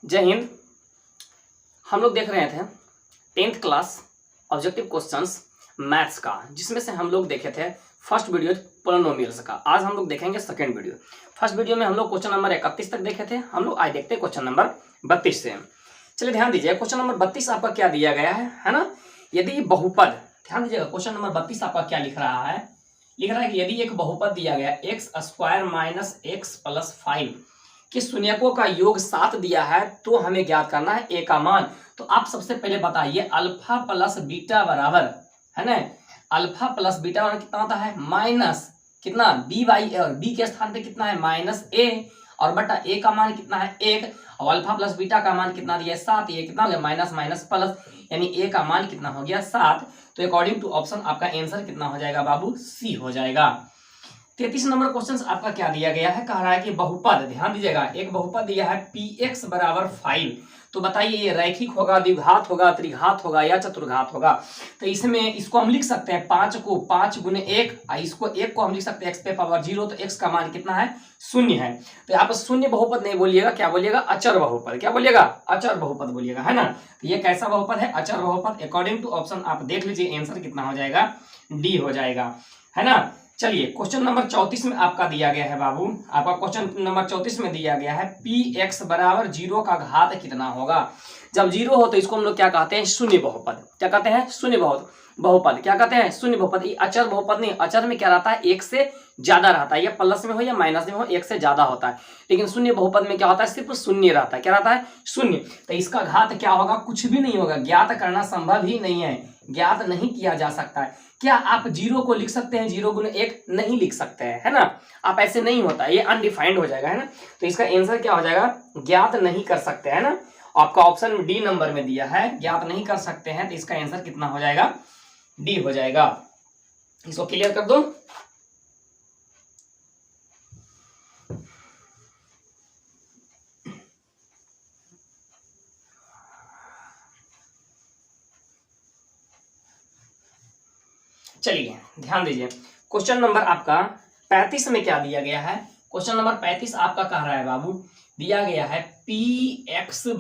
जय हिंद। हम लोग देख रहे थे 10th class objective questions maths का, जिसमें से हम लोग देखे थे फर्स्ट वीडियो पोलिनोमियल्स का। आज हम लोग देखेंगे सेकंड वीडियो। फर्स्ट वीडियो में हम लोग क्वेश्चन नंबर 31 तक देखे थे। हम लोग आज देखते हैं क्वेश्चन नंबर 32 से। चलिए ध्यान दीजिए, क्वेश्चन नंबर 32 आपका क्या दिया गया है ना। यदि बहुपद, ध्यान दीजिएगा, क्वेश्चन नंबर 32 आपका क्या लिख रहा है कि यदि एक बहुपद दिया गया x² - x + 5 कि शून्यकों का योग 7 दिया है, तो हमें ज्ञात करना है a का मान। तो आप सबसे पहले बताइए अल्फा प्लस बीटा बराबर है ना, अल्फा प्लस बीटा बराबर कितना होता है माइनस कितना b/a, और b के स्थान पे कितना है -a, और बटा a का मान कितना है 1, और अल्फा प्लस बीटा का मान कितना दिया है 7। ये कितना हो गया माइनस माइनस प्लस, यानी a का मान कितना हो गया 7। तो अकॉर्डिंग टू ऑप्शन आपका आंसर कितना हो जाएगा बाबू, सी हो जाएगा। 33 नंबर क्वेश्चन आपका क्या दिया गया है, कह रहा है कि बहुपद, ध्यान दीजिएगा, एक बहुपद दिया है px = 5। तो बताइए ये रैखिक होगा, द्विघात होगा, त्रिघात होगा या चतुर्घात होगा। तो इसमें इसको हम लिख सकते हैं 5 को 5 × 1, इसको 1 को हम लिख सकते हैं x⁻0। तो x का मान कितना है 0 है। तो यहाँ पर शून्य बहुपद नहीं बोलिएगा, क्या बोलिएगा अचर बहुपद। क्या बोलिएगा अचर बहुपद बोलिएगा, है ना। तो ये कैसा बहुपद है, अचर बहुपद। अकॉर्डिंग टू ऑप्शन आप देख लीजिए, आंसर कितना हो जाएगा, डी हो जाएगा, है ना। चलिए क्वेश्चन नंबर 34 में आपका दिया गया है बाबू, आपका क्वेश्चन नंबर 34 में दिया गया है px = 0 का घात कितना होगा। जब 0 हो तो इसको हम लोग क्या कहते हैं, शून्य बहुपद। क्या कहते हैं, शून्य बहुपद। क्या कहते हैं, शून्य बहुपद। ये अचर बहुपद नहीं, अचर में क्या रहता है, 1 से ज्यादा रहता है, या प्लस में हो या माइनस में हो, 1 से ज्यादा होता है। लेकिन शून्य बहुपद में क्या होता है, सिर्फ शून्य रहता है। क्या रहता है, शून्य। तो इसका घात क्या होगा, कुछ भी नहीं होगा, ज्ञात करना संभव ही नहीं है, ज्ञात नहीं किया जा सकता है। क्या आप 0 को लिख सकते हैं 0 × 1, नहीं लिख सकते हैं, है ना। आप ऐसे नहीं होता, ये अनडिफाइंड हो जाएगा, है ना। तो इसका आंसर क्या हो जाएगा, ज्ञात नहीं कर सकते, है ना। आपका ऑप्शन डी नंबर में दिया है, ज्ञात नहीं कर सकते हैं, तो इसका आंसर कितना हो जाएगा, डी हो जाएगा। इसको क्लियर कर दो। चलिए ध्यान दीजिए, क्वेश्चन नंबर आपका 35 में क्या दिया गया है। क्वेश्चन नंबर 35 आपका कह रहा है बाबू, दिया गया है px =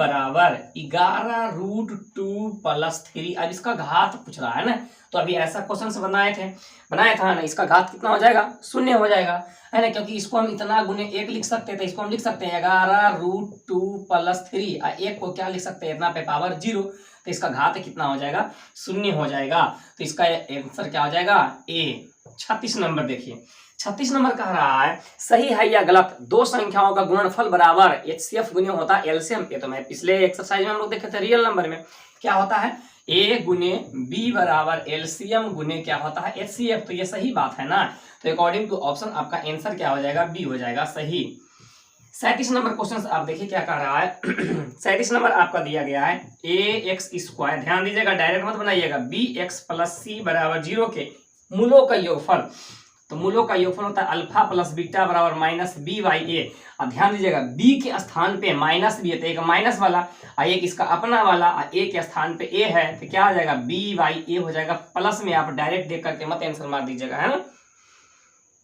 11√2 + 3। अब इसका घात पूछ रहा है ना। तो अभी ऐसा क्वेश्चन से बनाया था ना, इसका घात कितना हो जाएगा, 0 हो जाएगा, है ना। क्योंकि इसको हम इतना × 1 लिख सकते हैं, तो इसको हम लिख सकते हैं 11√2 + 3, और 1 को क्या लिख सकते हैं, इतना पे पावर 0। तो इसका घात कितना हो जाएगा, 0 हो जाएगा। तो इसका आंसर क्या हो जाएगा, ए। 36 नंबर देखिए, 36 नंबर कह रहा है सही है या गलत, दो संख्याओं का गुणनफल बराबर HCF गुने होता है LCM पे। तो मैं पिछले एक्सरसाइज में हम लोग देखे थे रियल नंबर में क्या होता है, A × B = LCM गुने क्या होता है HCF। तो ये सही बात है ना। तो अकॉर्डिंग टू ऑप्शन आपका आंसर क्या हो जाएगा, बी हो जाएगा, सही। 37 नंबर क्वेश्चन आप देखिए क्या कह रहा है। 37 नंबर आपका दिया गया है ax², ध्यान दीजिएगा, डायरेक्ट मत बनाइएगा, bx + c = 0 के मूलों का योगफल। तो मूलों का योगफल होता है अल्फा प्लस बीटा बराबर -b/a। और ध्यान दीजिएगा b के स्थान पे -b है, तो एक माइनस वाला और एक इसका अपना वाला, और a के स्थान पे a है, तो क्या आ जाएगा b/a हो जाएगा। प्लस में आप डायरेक्ट देख करके मत आंसर मार दीजिएगा, है ना।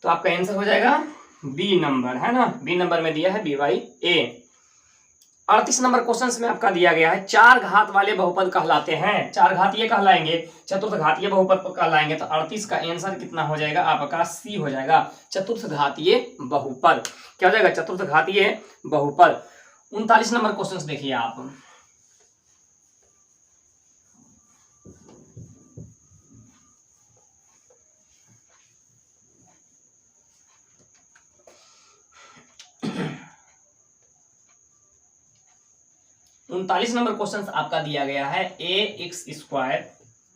तो आपका आंसर हो जाएगा बी नंबर, है ना। बी नंबर में दिया है b/a। 38 नंबर क्वेश्चन में आपका दिया गया है 4 घात वाले बहुपद कहलाते हैं। 4 घातीय कहलाएंगे, चतुर्थ घातीय बहुपद कहलाएंगे। तो 38 का आंसर कितना हो जाएगा आपका, सी हो जाएगा, चतुर्थ घातीय बहुपद। क्या हो जाएगा, चतुर्थ घातीय बहुपद। 39 नंबर क्वेश्चन देखिए आप, नंबर क्वेश्चन आपका दिया गया है ax²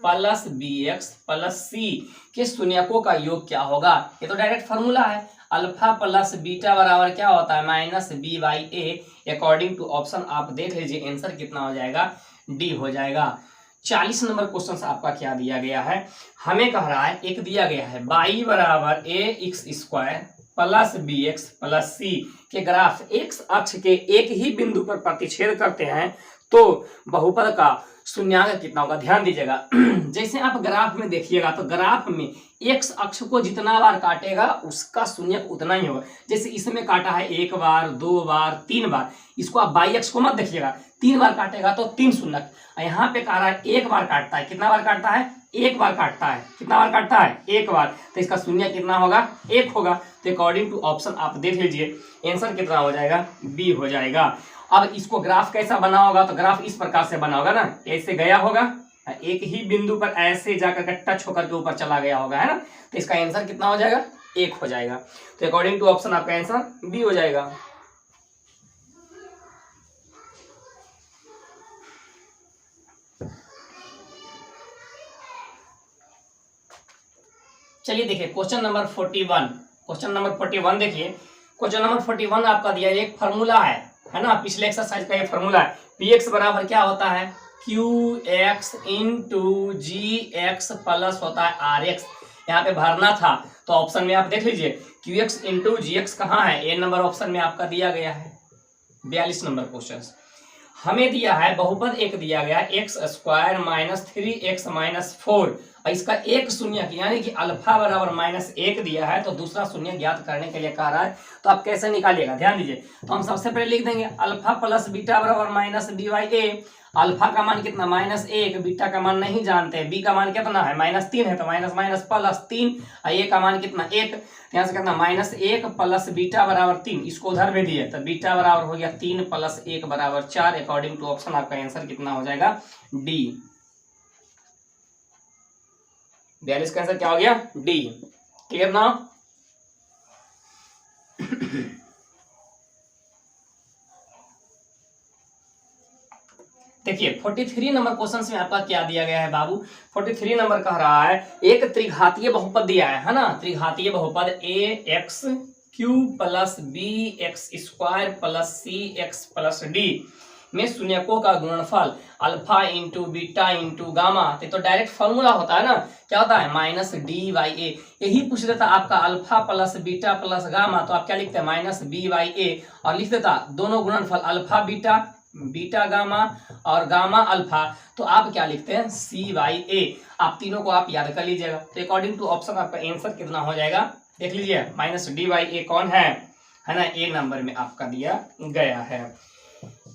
+ bx + c के शून्यकों का योग क्या होगा। ये तो डायरेक्ट फॉर्मूला है, अल्फा प्लस बीटा बराबर क्या होता है -b/a। अकॉर्डिंग टू ऑप्शन आप देख लीजिए, आंसर कितना हो जाएगा, डी हो जाएगा। 40 नंबर क्वेश्चन आपका क्या दिया गया है, हमें कह रहा है एक दिया गया है y = ax² + bx + c के ग्राफ x अक्ष के एक ही बिंदु पर प्रतिच्छेद करते हैं, तो बहुपद का शून्याङ्क कितना होगा, ध्यान दीजिएगा। जैसे आप ग्राफ में देखिएगा तो ग्राफ में एक्स अक्ष को जितना बार काटेगा उसका शून्यक उतना ही होगा। जैसे इसमें काटा है 1 बार, 2 बार, 3 बार, इसको आप बाई अक्ष को मत देखिएगा, 3 बार काटेगा तो 3 शून्यक। यहाँ पे कह रहा है 1 बार काटता है, कितना बार काटता है, 1 बार काटता है, कितना बार काटता है, 1 बार, तो इसका शून्य कितना होगा, 1 होगा। तो अकॉर्डिंग टू ऑप्शन आप देख लीजिए आंसर कितना हो जाएगा, बी हो जाएगा। अब इसको ग्राफ कैसा बना होगा, तो ग्राफ इस प्रकार से बना होगा ना, ऐसे गया होगा, एक ही बिंदु पर ऐसे जाकर के टच होकर के ऊपर चला गया होगा, है ना, तो इसका आंसर कितना हो जाएगा, 1 हो जाएगा। तो अकॉर्डिंग टू ऑप्शन आपका आंसर बी हो जाएगा। चलिए देखिए क्वेश्चन नंबर 41, क्वेश्चन नंबर 41 देखिए, क्वेश्चन नंबर 41 आपका दिया एक फार्मूला है ना, पिछले एक्सरसाइज का ये फार्मूला है, पी एक्स बराबर क्या होता है, क्यू एक्स इंटू जी एक्स प्लस होता है आर एक्स। यहाँ पे भरना था तो ऑप्शन में आप देख लीजिए क्यू एक्स इंटू जी एक्स कहाँ है, ए नंबर ऑप्शन में आपका दिया गया है। 42 नंबर क्वेश्चन हमें दिया है बहुपद एक दिया गया x square minus 3x minus 4, और इसका एक शून्य यानी कि अल्फा बराबर -1 दिया है, तो दूसरा शून्य ज्ञात करने के लिए कह रहा है, तो आप कैसे निकालिएगा, ध्यान दीजिए। तो हम सबसे पहले लिख देंगे अल्फा प्लस बीटा बराबर minus B by A. Alpha का मान कितना, -1, बीटा का मान नहीं जानते, बी का मान कितना है, -3 है, तो माइनस माइनस प्लस 3, और ए का मान कितना 1, यहाँ से कितना -1 प्लस बीटा बराबर 3, इसको उधर में दिए तो बीटा बराबर हो गया 3 प्लस 1 बराबर 4। अकॉर्डिंग टू ऑप्शन आपका आंसर कितना हो जाएगा, डी। 42 का आंसर क्या हो गया, डी। क्लियर ना। देखिए 43 नंबर क्वेश्चन में आपका क्या दिया गया है बाबू, 43 नंबर कह रहा है एक त्रिघातीय बहुपद दिया है ना, त्रिघातीय बहुपद a x cube plus b x square plus c x plus d में शून्यकों का गुणनफल alpha into beta into gamma, तो डायरेक्ट फॉर्मूला होता है ना, क्या होता है, माइनस डी बाई ए। यही पूछ देता आपका alpha plus beta plus gamma, तो आप क्या लिखते हैं, माइनस बी बाई ए, और लिख देता दोनों गुणनफल अल्फा बीटा, बीटा गामा और गामा अल्फा, तो आप क्या लिखते हैं, सी बाई ए। आप तीनों को आप याद कर लीजिएगा। तो अकॉर्डिंग टू ऑप्शन आपका आंसर कितना हो जाएगा, देख लीजिए, माइनस डी बाई ए कौन है ना, ए नंबर में आपका दिया गया है।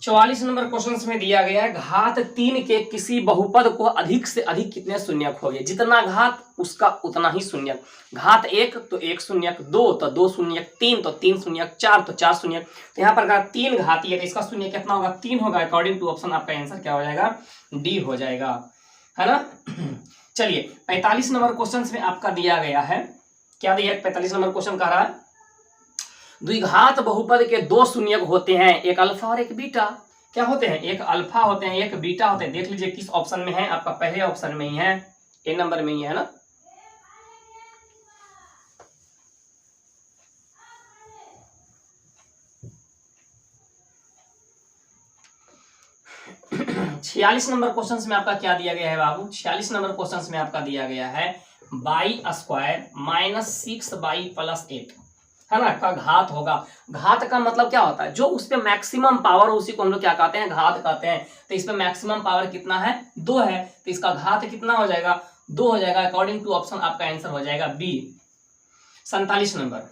44 नंबर क्वेश्चन में दिया गया है घात 3 के किसी बहुपद को अधिक से अधिक कितने शून्यक हो गए, जितना घात उसका उतना ही शून्यक। घात 1 तो 1 शून्यक, 2 तो 2 शून्यक, 3 तो 3 शून्यक, 4 तो 4 शून्यक। तो यहाँ पर 3 घातीय है, इसका शून्य कितना होगा, 3 होगा। अकॉर्डिंग टू ऑप्शन आपका आंसर क्या हो जाएगा, डी हो जाएगा, है ना। चलिए 45 नंबर क्वेश्चन में आपका दिया गया है, क्या दिया, 45 नंबर क्वेश्चन कह रहा है द्विघात बहुपद के 2 शून्यक होते हैं, एक अल्फा और एक बीटा। क्या होते हैं, एक अल्फा होते हैं, एक बीटा होते हैं। देख लीजिए किस ऑप्शन में है, आपका पहले ऑप्शन में ही है, ए नंबर में ही है ना। छियालीस नंबर क्वेश्चन में आपका क्या दिया गया है बाबू, 46 नंबर क्वेश्चन में आपका दिया गया है बाई स्क्वायर -6 बाई प्लस 8, है ना, का घात होगा। घात का मतलब क्या होता है, जो उस पे मैक्सिमम पावर उसी को हम लोग क्या कहते हैं, घात कहते हैं। तो इस पे मैक्सिमम पावर कितना है, 2 है, तो इसका घात कितना हो जाएगा, 2 हो जाएगा। अकॉर्डिंग टू ऑप्शन आपका आंसर हो जाएगा बी। 47 नंबर,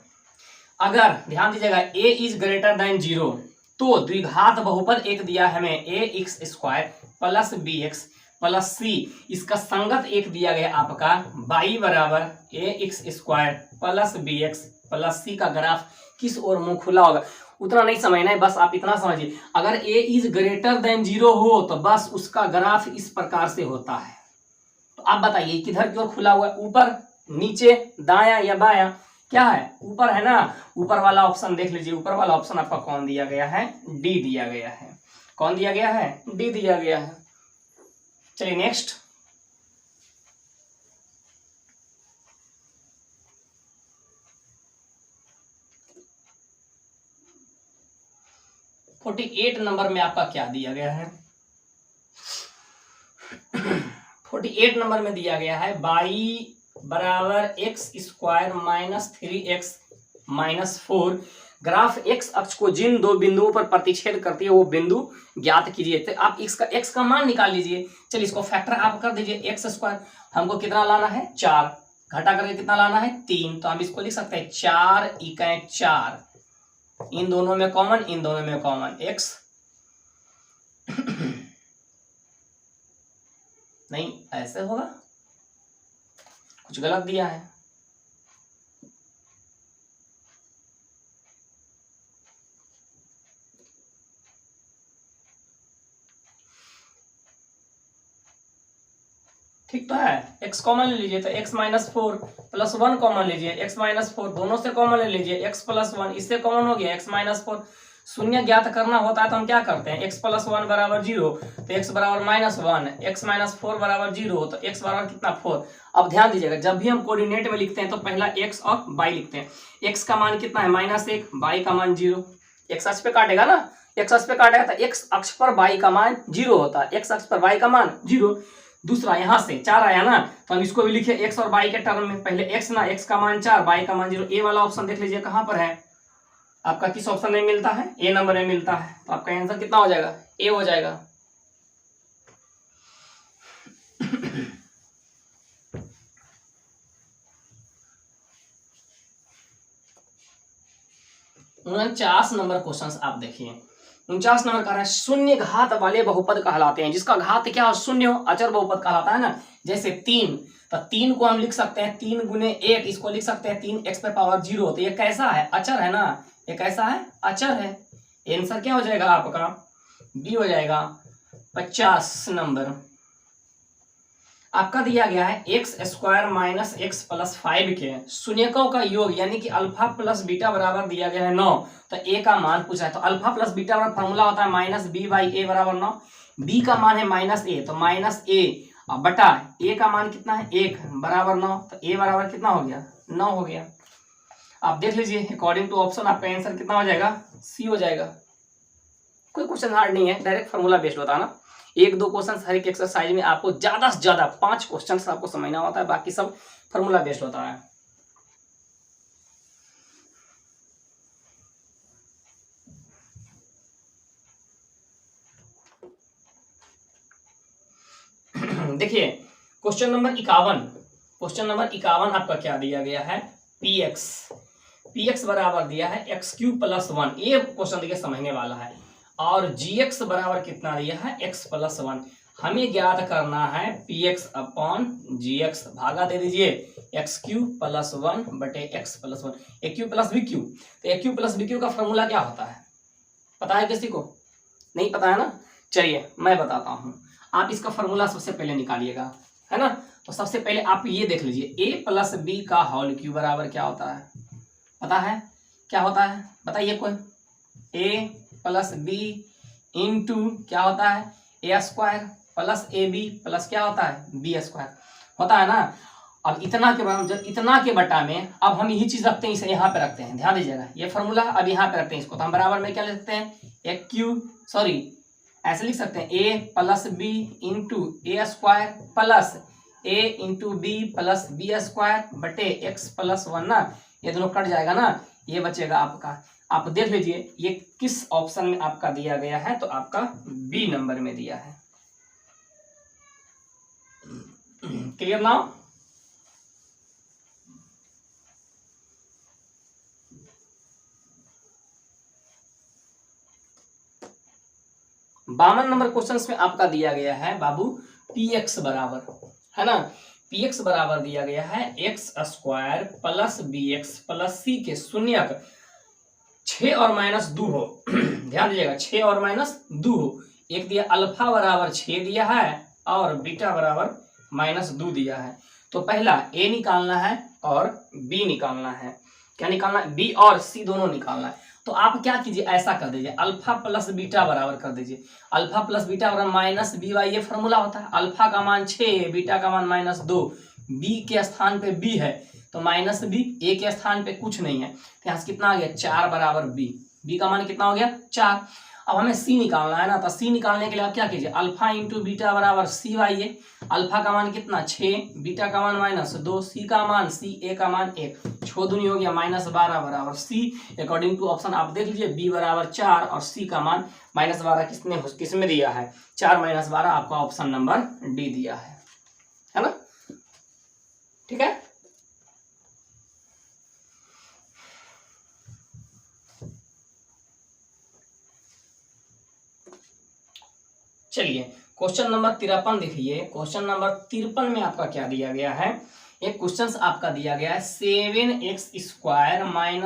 अगर ध्यान दीजिएगा ए इज ग्रेटर देन 0, तो द्विघात बहुपद एक दिया है हमें a x square plus b x plus c, इसका संगत एक दिया गया आपका बाई बराबर a x square plus b x plus c का ग्राफ किस ओर मुंह खुला होगा। उतना नहीं समझना है, बस आप इतना समझिए, अगर ए इज ग्रेटर देन 0 हो तो बस उसका ग्राफ इस प्रकार से होता है। तो आप बताइए किधर की ओर खुला हुआ है, ऊपर, नीचे, दायां या बायां, क्या है, ऊपर है ना। ऊपर वाला ऑप्शन देख लीजिए, ऊपर वाला ऑप्शन आपका कौन दिया गया है, डी दिया गया है। कौन दिया गया है, डी दिया गया है। चलिए नेक्स्ट, फोर्टी 48 नंबर में आपका क्या दिया गया है, 48 नंबर में दिया गया है बाई बराबर x square -3x -4 graph x अक्ष को जिन दो बिंदुओं पर प्रतिच्छेद करती है वो बिंदु ज्ञात कीजिए। तो आप एक्स का मान निकाल लीजिए। चलिए इसको फैक्टर आप कर दीजिए, एक्स स्क्वायर हमको कितना लाना है 4, घटा करके कितना लाना है 3, तो हम इसको लिख सकते हैं 4 इकाई 4, इन दोनों में कॉमन, इन दोनों में कॉमन एक्स नहीं ऐसे होगा, कुछ गलत दिया है। ठीक तो है, x कॉमन ले लीजिए, तो x -4 प्लस 1 कॉमन लीजिए, x -4 दोनों से कॉमन ले लीजिए, x प्लस 1 इससे कॉमन हो गया, x -4 शून्य ज्ञात करना होता है तो हम क्या करते हैं, x प्लस 1 बराबर 0, तो x बराबर -1, x -4 बराबर 0, तो x बराबर कितना 4। अब ध्यान दीजिएगा, जब भी हम कोऑर्डिनेट में लिखते हैं तो पहला x और y लिखते हैं। x का मान कितना है -1, y का मान 0, x अक्ष पे काटेगा ना, x अक्ष पे काटेगा तो x अक्ष पर y का मान 0 होता है, x अक्ष पर y का मान 0। दूसरा यहाँ से 4 आया ना, तो हम इसको भी लिखे x और y के टर्म में, पहले x ना, x का मान 4, y का मान 0। ए वाला ऑप्शन देख लीजिए कहाँ पर है आपका, किस ऑप्शन में मिलता है, ए नंबर में मिलता है, तो आपका आंसर कितना हो जाएगा, ए हो जाएगा। उनचास नंबर क्वेश्चन आप देखिए, 49 नंबर का है शून्य घात वाले बहुपद कहलाते हैं, जिसका घात क्या हो, शून्य हो, अचर बहुपद कहलाता है ना। जैसे 3, तो 3 को हम लिख सकते हैं 3 गुने 1, इसको लिख सकते हैं 3x पे पावर 0, तो ये कैसा है, अचर है ना, ये कैसा है, अचर है। आंसर क्या हो जाएगा आपका, बी हो जाएगा। 50 नंबर आपका दिया गया है x² - x + 5 के शून्यकों का योग, यानी कि अल्फा प्लस बीटा बराबर दिया गया है 9, तो a का मान पूछा है। तो अल्फा प्लस बीटा का फॉर्मूला होता है -b/a बराबर 9, b का मान है -a, तो -a बटा a का मान कितना है 1 बराबर 9, तो a बराबर कितना हो गया 9 हो गया। आप देख लीजिए अकॉर्डिंग टू ऑप्शन आपका आंसर कितना हो जाएगा, सी हो जाएगा। कोई क्वेश्चन हार्ड नहीं है, डायरेक्ट फार्मूला बेस्ड होता है ना। 1-2 क्वेश्चन हर एक एक्सरसाइज में आपको ज्यादा से ज्यादा 5 क्वेश्चन आपको समझना होता है, बाकी सब फार्मूला बेस्ड होता है। देखिए क्वेश्चन नंबर 51, क्वेश्चन नंबर 51 आपका क्या दिया गया है, px बराबर दिया है x³ + 1, ये क्वेश्चन देखिए समझने वाला है। और gx बराबर कितना दिया है, x + 1। हमें ज्ञात करना है px/gx, भागा दे दीजिए x³ + 1 बटे x + 1, aq + bq। तो aq + bq का फॉर्मूला क्या होता है, पता है किसी को, नहीं पता है ना, चलिए मैं बताता हूँ। आप इसका फॉर्मूला सबसे पहले निकालिएगा, है ना। तो सबसे पहले आप ये देख लीजिए, a + b का होल क्यूब बराबर क्या होता है, पता है क्या होता है, बताइए कोई। a + b इंटू क्या होता है, a² + ab प्लस क्या होता है b² होता है ना। अब इतना के बाद जब इतना के बटा में अब हम यही चीज रखते हैं, इसे यहाँ पे रखते हैं, ध्यान दीजिएगा ये फॉर्मूला अब यहाँ पे रखते हैं इसको, तो हम बराबर में क्या लिख सकते हैं, ऐसे लिख सकते हैं a + b into a² plus a into b plus b² बटे x + 1 ना, ये दोनों कट जाएगा ना, ये बचेगा आपका। आप देख लीजिए ये किस ऑप्शन में आपका दिया गया है, तो आपका बी नंबर में दिया है। Clear now. बावन नंबर क्वेश्चन में आपका दिया गया है बाबू px बराबर, है ना, px बराबर दिया गया है x² + bx + c के शून्यक 6 और -2 हो। ध्यान दीजिएगा 6 और -2 हो। एक दिया अल्फा बराबर 6 दिया है और बीटा बराबर -2 दिया है। तो पहला a निकालना है और b निकालना है। क्या निकालना है, b और c दोनों निकालना है। तो आप क्या कीजिए, ऐसा कर दीजिए, अल्फा प्लस बीटा बराबर कर दीजिए। अल्फा प्लस बीटा बराबर -b/, ये फॉर्मूला होता है। अल्फा का मान 6, बीटा का मान -2, b के स्थान पे b है तो -b, a के स्थान पे कुछ नहीं है, तो यहाँ से कितना आ गया 4 बराबर b, b का मान कितना हो गया 4। अब हमें सी निकालना है ना, तो सी निकालने के लिए आप क्या कीजिए, अल्फा इंटू बीटा बराबर सी वाई ए। अल्फा का मान कितना 6, बीटा का मान -2, सी का मान सी ए का मान 1, 6 दूनी हो गया -12 बराबर सी। अकॉर्डिंग टू ऑप्शन आप देख लीजिए बी बराबर 4 और सी का मान -12 किसमें दिया है, 4 - 12 आपका ऑप्शन नंबर डी दिया है ना। ठीक है, चलिए क्वेश्चन नंबर 53 देखिए। क्वेश्चन नंबर 53 में आपका क्या दिया गया है, एक क्वेश्चन आपका दिया गया है 7x²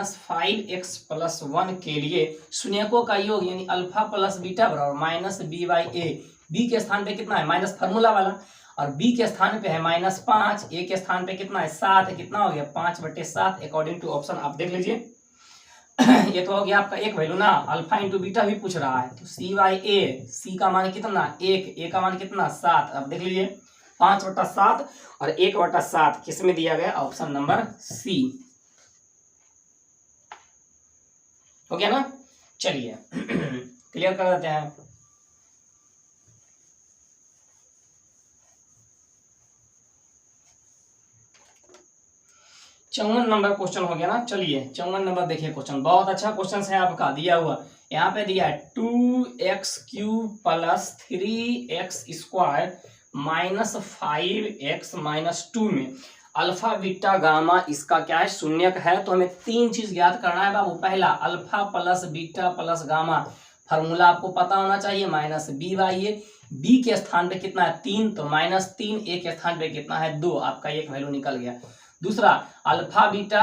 - 5x + 1 के लिए शून्यकों का योग यानी अल्फा प्लस बीटा बराबर -b/a। बी के स्थान पे कितना है, माइनस फार्मूला वाला, और बी के स्थान पे है -5, ए के स्थान पे कितना है 7, कितना हो गया 5/7। अकॉर्डिंग टू ऑप्शन आप देख लीजिए ये तो हो गया आपका एक वैल्यू ना, अल्फा इंटू बीटा भी पूछ रहा है, तो cy/a, सी का मान कितना 1, ए का मान कितना 7। अब देख लीजिए 5/7 और 1/7 किस में दिया गया, ऑप्शन नंबर सी। हो गया ना, चलिए क्लियर कर देते हैं। 54 नंबर क्वेश्चन हो गया ना। चलिए 54 नंबर देखिए, क्वेश्चन बहुत अच्छा क्वेश्चन है आपका, दिया हुआ यहाँ पे दिया है 2x³ + 3x² -5x - 2 में अल्फा बीटा गामा इसका क्या है, शून्यक है। तो हमें 3 चीज ज्ञात करना है बाबू। पहला alpha plus beta plus gamma, formula आपको पता होना चाहिए -b/a। बी के स्थान पे कितना है 3, तो -3, ए के स्थान पे कितना है 2, आपका एक वैल्यू निकल गया। दूसरा अल्फा बीटा,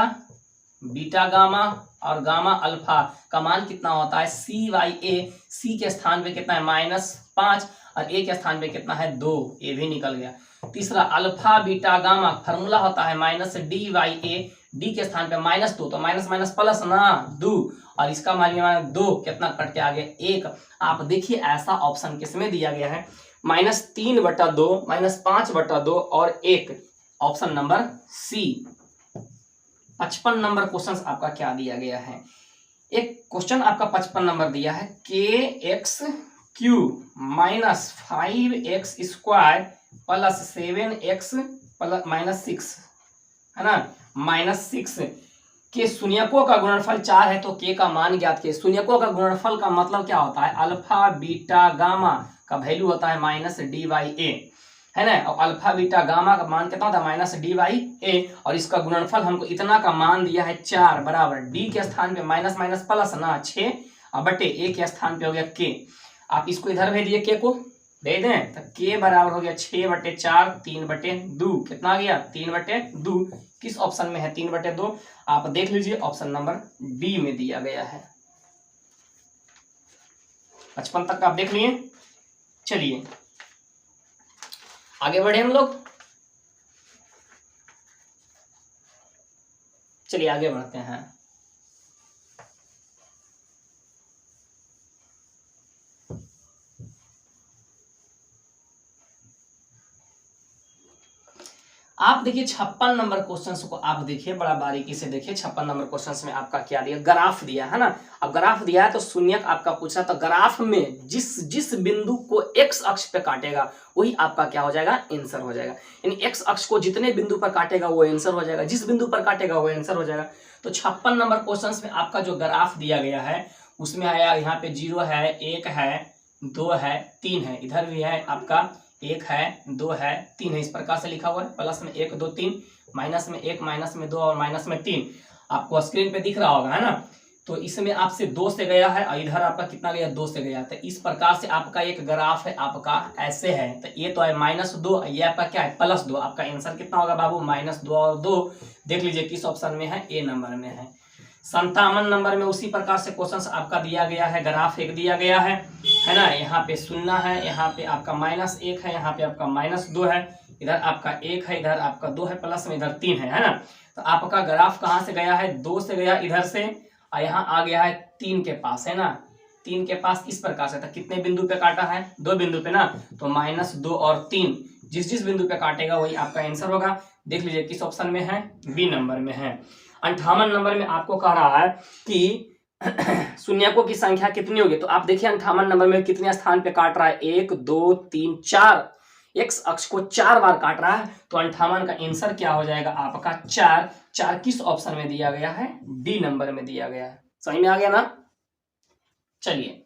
बीटा गामा और गामा अल्फा का मान कितना होता है cy/a। सी के स्थान पे कितना है -5 और ए के स्थान पे कितना है 2, ये भी निकल गया। तीसरा अल्फा बीटा गामा फार्मूला होता है -d/a। डी के स्थान पे -2, तो माइनस माइनस प्लस ना 2, और इसका मान 2 कितना कट के आ गया 1। आप देखिए ऐसा ऑप्शन किसमें दिया गया है, -3/2 -5/2 और 1, ऑप्शन नंबर सी। 55 नंबर क्वेश्चन आपका क्या दिया गया है, एक क्वेश्चन आपका 55 नंबर दिया है kx³ -5x² + 7x -6 है ना, -6 के शून्यकों का गुणनफल 4 है, तो k का मान ज्ञात किए। शून्यकों का गुणनफल का मतलब क्या होता है, अल्फा बीटा गामा का वैल्यू होता है -d/a है ना, और अल्फा बीटा गामा का मान कितना होता है -d/a, और इसका गुणनफल हमको इतना का मान दिया है 4 बराबर डी के स्थान पे माइनस माइनस प्लस ना 6 और बटे ए के स्थान पे हो गया k। आप इसको इधर भेजिए k को दे दें, तो k बराबर हो गया 6/4 3/2, कितना आ गया 3/2। किस ऑप्शन में है 3/2, आप देख लीजिए ऑप्शन नंबर डी में दिया गया है। 55 तक आप देख लिए। चलिए आगे बढ़े हम लोग, चलिए आगे बढ़ते हैं। आप देखिए 56 नंबर क्वेश्चन को आप देखिए बड़ा बारीकी से देखिए। 56 नंबर क्वेश्चन में आपका क्या दिया, ग्राफ दिया है ना। अब ग्राफ दिया है तो शून्यक आपका पूछा, तो ग्राफ में जिस बिंदु को x अक्ष पे काटेगा वही आपका क्या हो जाएगा, आंसर हो जाएगा। यानी x अक्ष को जितने बिंदु पर काटेगा वो आंसर हो जाएगा, जिस बिंदु पर काटेगा वो आंसर हो जाएगा। तो 56 नंबर क्वेश्चन में आपका जो ग्राफ दिया गया है उसमें आया यहाँ पे 0 है, 1 है, 2 है, 3 है, इधर भी है आपका 1 है, 2 है, 3 है, इस प्रकार से लिखा हुआ है। प्लस में 1 2 3, माइनस में 1, माइनस में 2 और माइनस में 3, आपको स्क्रीन पे दिख रहा होगा है ना। तो इसमें आपसे 2 से गया है और इधर आपका कितना गया 2 से गया। तो इस प्रकार से आपका एक ग्राफ है आपका ऐसे है। तो ये तो है -2, ये आपका क्या है +2। आपका आंसर कितना होगा बाबू -2 और 2। देख लीजिए किस ऑप्शन में है, ए नंबर में है। 57 नंबर में उसी प्रकार से क्वेश्चन आपका दिया गया है, ग्राफ एक दिया गया है ना। यहाँ पे 0 है, यहाँ पे आपका -1 है, यहाँ पे आपका -2 है, इधर आपका 1 है, इधर आपका 2 है, प्लस में इधर 3 है ना। तो आपका ग्राफ कहाँ से गया है, 2 से गया इधर से और यहाँ आ गया है 3 के पास है ना। 3 के पास इस प्रकार से, तो कितने बिंदु पे काटा है, 2 बिंदु पे ना। तो -2 और 3 जिस बिंदु पे काटेगा वही आपका आंसर होगा। देख लीजिए किस ऑप्शन में है, बी नंबर में है। 58 नंबर में आपको कह रहा है कि शून्यकों की संख्या कितनी होगी, तो आप देखिए 58 नंबर में कितने स्थान पे काट रहा है, 1 2 3 4, एक्स अक्ष को 4 बार काट रहा है, तो 58 का आंसर क्या हो जाएगा आपका 4। 4 किस ऑप्शन में दिया गया है, डी नंबर में दिया गया है। सही में आ गया ना। चलिए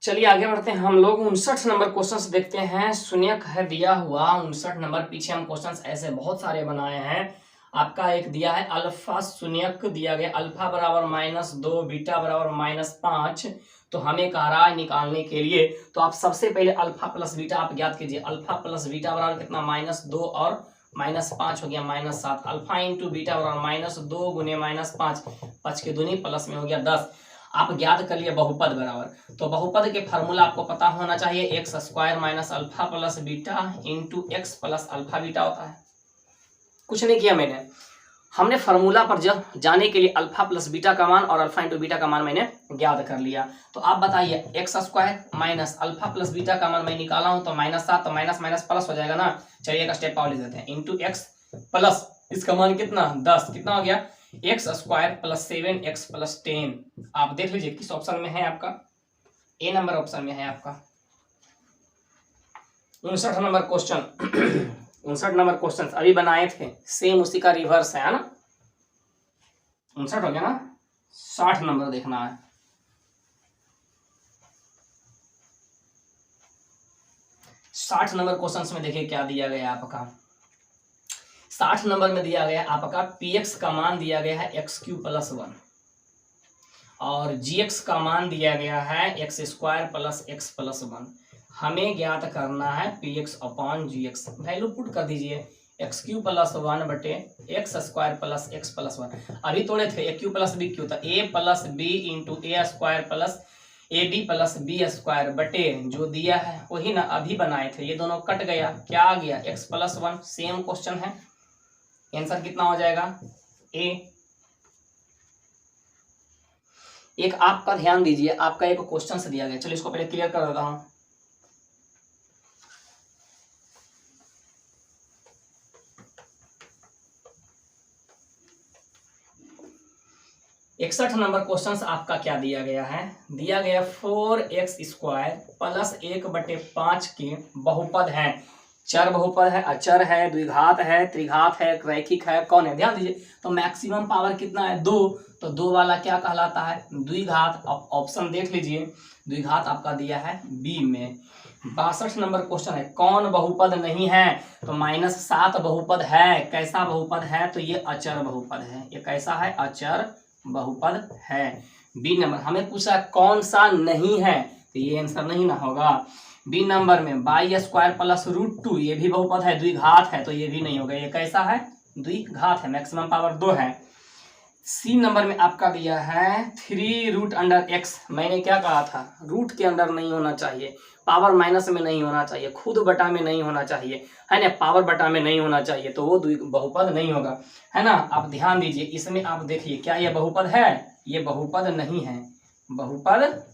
चलिए आगे बढ़ते हैं हम लोग। 59 नंबर क्वेश्चन देखते हैं। शून्यक है दिया हुआ 59 नंबर। पीछे हम क्वेश्चन ऐसे बहुत सारे बनाए हैं। आपका एक दिया है अल्फा शून्यक दिया गया, अल्फा बराबर -2 बीटा बराबर -5। तो हमें कह रहा है निकालने के लिए, तो आप सबसे पहले अल्फा प्लस बीटा आप ज्ञात कीजिए। अल्फा प्लस बीटा बराबर कितना, -2 और -5 हो गया -7। अल्फा इंटू बीटा बराबर -2 गुने -5, 5 के दूनी प्लस में हो गया 10। आप ज्ञात कर लिए बहुपद बराबर, तो बहुपद के फार्मूला आपको पता होना चाहिए, x square minus alpha plus beta into x plus alpha beta होता है। कुछ नहीं किया मैंने, हमने फार्मूला पर जब जाने के लिए अल्फा प्लस बीटा का मान और अल्फा इंटू बीटा का मान मैंने ज्ञात कर लिया। तो आप बताइए, x square minus alpha plus beta का मान मैं निकाला हूं, तो -7, तो माइनस माइनस प्लस हो जाएगा ना। चलिए एक स्टेप और लिख देते हैं, इंटू एक्स प्लस इसका मान कितना 10, कितना हो गया x square plus 7x plus 10। आप देख लीजिए किस ऑप्शन में है आपका, ए नंबर ऑप्शन में है आपका। 59 नंबर क्वेश्चन 59 नंबर क्वेश्चन अभी बनाए थे, सेम उसी का रिवर्स है ना। 59 हो गया ना, 60 नंबर देखना है। साठ नंबर क्वेश्चन में देखिए क्या दिया गया आपका। 60 नंबर में दिया गया आपका px का मान दिया गया है x³ प्लस 1 और gx का मान दिया गया है x square plus x plus 1। हमें ज्ञात करना है px upon gx। Value put कर दीजिए, x³ प्लस 1 बटे x square plus x plus 1। अभी तोड़े थे a³ प्लस b क्यू, तो a plus B into A square plus A B plus B square बटे जो दिया है वही ना अभी बनाए थे, ये दोनों कट गया, क्या आ गया x प्लस 1। सेम क्वेश्चन है, आंसर कितना हो जाएगा ए। एक आपका ध्यान दीजिए, आपका एक क्वेश्चन से दिया गया, चलिए इसको पहले क्लियर कर देता हूं। इकसठ नंबर क्वेश्चन आपका क्या दिया गया है, दिया गया 4x स्क्वायर प्लस 1/5 के बहुपद है। चर बहुपद है, अचर है, द्विघात है, त्रिघात है, रैखिक है, कौन है ध्यान दीजिए। तो मैक्सिमम पावर कितना है 2, तो 2 वाला क्या कहलाता है द्विघात। ऑप्शन देख लीजिए, द्विघात आपका दिया है बी में। 62 नंबर क्वेश्चन है, कौन बहुपद नहीं है, तो -7 बहुपद है। कैसा बहुपद है, तो ये अचर बहुपद है। ये कैसा है, अचर बहुपद है। बी नंबर हमें पूछा कौन सा नहीं है, तो ये आंसर नहीं ना होगा। बी नंबर में बाई स्क्वायर प्लस √2, ये भी बहुपद है, द्विघात है, तो ये भी नहीं होगा। ये कैसा है, द्विघात है, मैक्सिमम पावर 2 है। सी नंबर में आपका दिया है 3√x। मैंने क्या कहा था, रूट के अंदर नहीं होना चाहिए, पावर माइनस में नहीं होना चाहिए, खुद बटा में नहीं होना चाहिए, है ना, पावर बटा में नहीं होना चाहिए, तो वो बहुपद नहीं होगा, है ना। आप ध्यान दीजिए, इसमें आप देखिए क्या ये बहुपद है, ये बहुपद नहीं है, बहुपद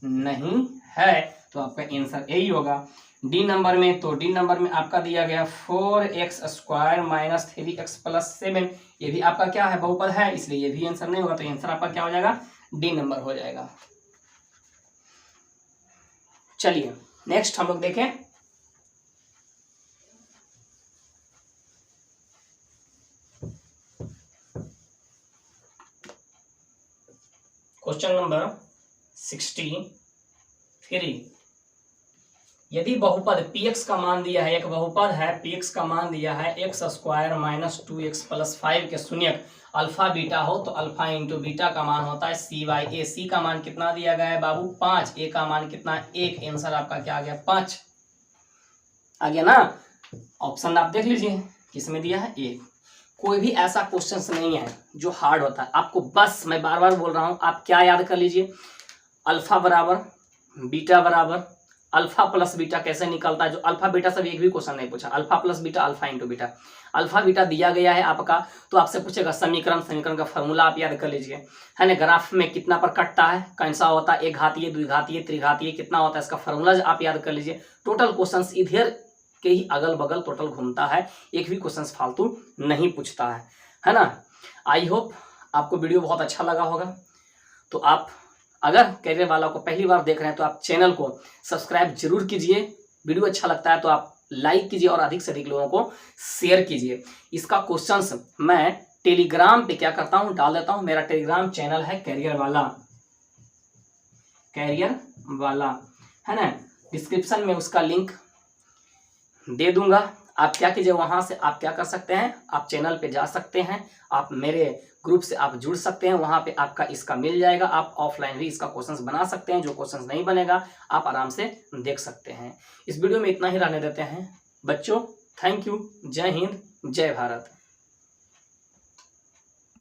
नहीं है, तो आपका आंसर यही होगा। डी नंबर में, तो डी नंबर में आपका दिया गया 4x square minus 3x plus 7, ये भी आपका क्या है, बहुपद है, इसलिए ये भी आंसर नहीं होगा। तो आंसर आपका क्या हो जाएगा, डी नंबर हो जाएगा। चलिए नेक्स्ट हम लोग देखें, क्वेश्चन नंबर 63। यदि बहुपद px का मान दिया है, एक बहुपद है px का मान दिया है x square minus 2x plus 5 के शून्यक अल्फा बीटा हो, तो अल्फा इंटू बीटा का मान होता है c/a। c का मान कितना दिया गया है बाबू 5, a का मान कितना 1, आंसर आपका क्या आ गया 5 आ गया ना। ऑप्शन आप देख लीजिए किसमें दिया है 1। कोई भी ऐसा क्वेश्चन नहीं है जो हार्ड होता है, आपको बस मैं बार बार बोल रहा हूं, आप क्या याद कर लीजिए, अल्फा बराबर बीटा बराबर अल्फा प्लस बीटा कैसे निकलता है, जो अल्फा बीटा से एक भी क्वेश्चन नहीं पूछा, alpha plus beta, alpha into beta. Alpha beta दिया गया है आपका, तो आपसे पूछेगा समीकरण का फॉर्मूला आप याद कर लीजिए, है ना। ग्राफ में कितना पर कटता है, कैसा होता है, एक घातीय, द्विघातीय, त्रिघातीय, कितना होता है, इसका फॉर्मूला आप याद कर लीजिए। टोटल क्वेश्चंस इधर के ही अगल बगल टोटल घूमता है, एक भी क्वेश्चंस फालतू नहीं पूछता है ना। आई होप आपको वीडियो बहुत अच्छा लगा होगा। तो आप अगर कैरियर वाला को पहली बार देख रहे हैं तो आप चैनल को सब्सक्राइब जरूर कीजिए। वीडियो अच्छा लगता है तो आप लाइक कीजिए और अधिक से अधिक लोगों को शेयर कीजिए। इसका क्वेश्चंस मैं टेलीग्राम पे क्या करता हूं, डाल देता हूं। मेरा टेलीग्राम चैनल है कैरियर वाला, है ना। डिस्क्रिप्शन में उसका लिंक दे दूंगा। आप क्या कीजिए, वहां से आप क्या कर सकते हैं, आप चैनल पे जा सकते हैं, आप मेरे ग्रुप से आप जुड़ सकते हैं, वहां पे आपका इसका मिल जाएगा। आप ऑफलाइन भी इसका क्वेश्चंस बना सकते हैं, जो क्वेश्चंस नहीं बनेगा आप आराम से देख सकते हैं। इस वीडियो में इतना ही रहने देते हैं बच्चों। Thank you. जय हिंद, जय भारत।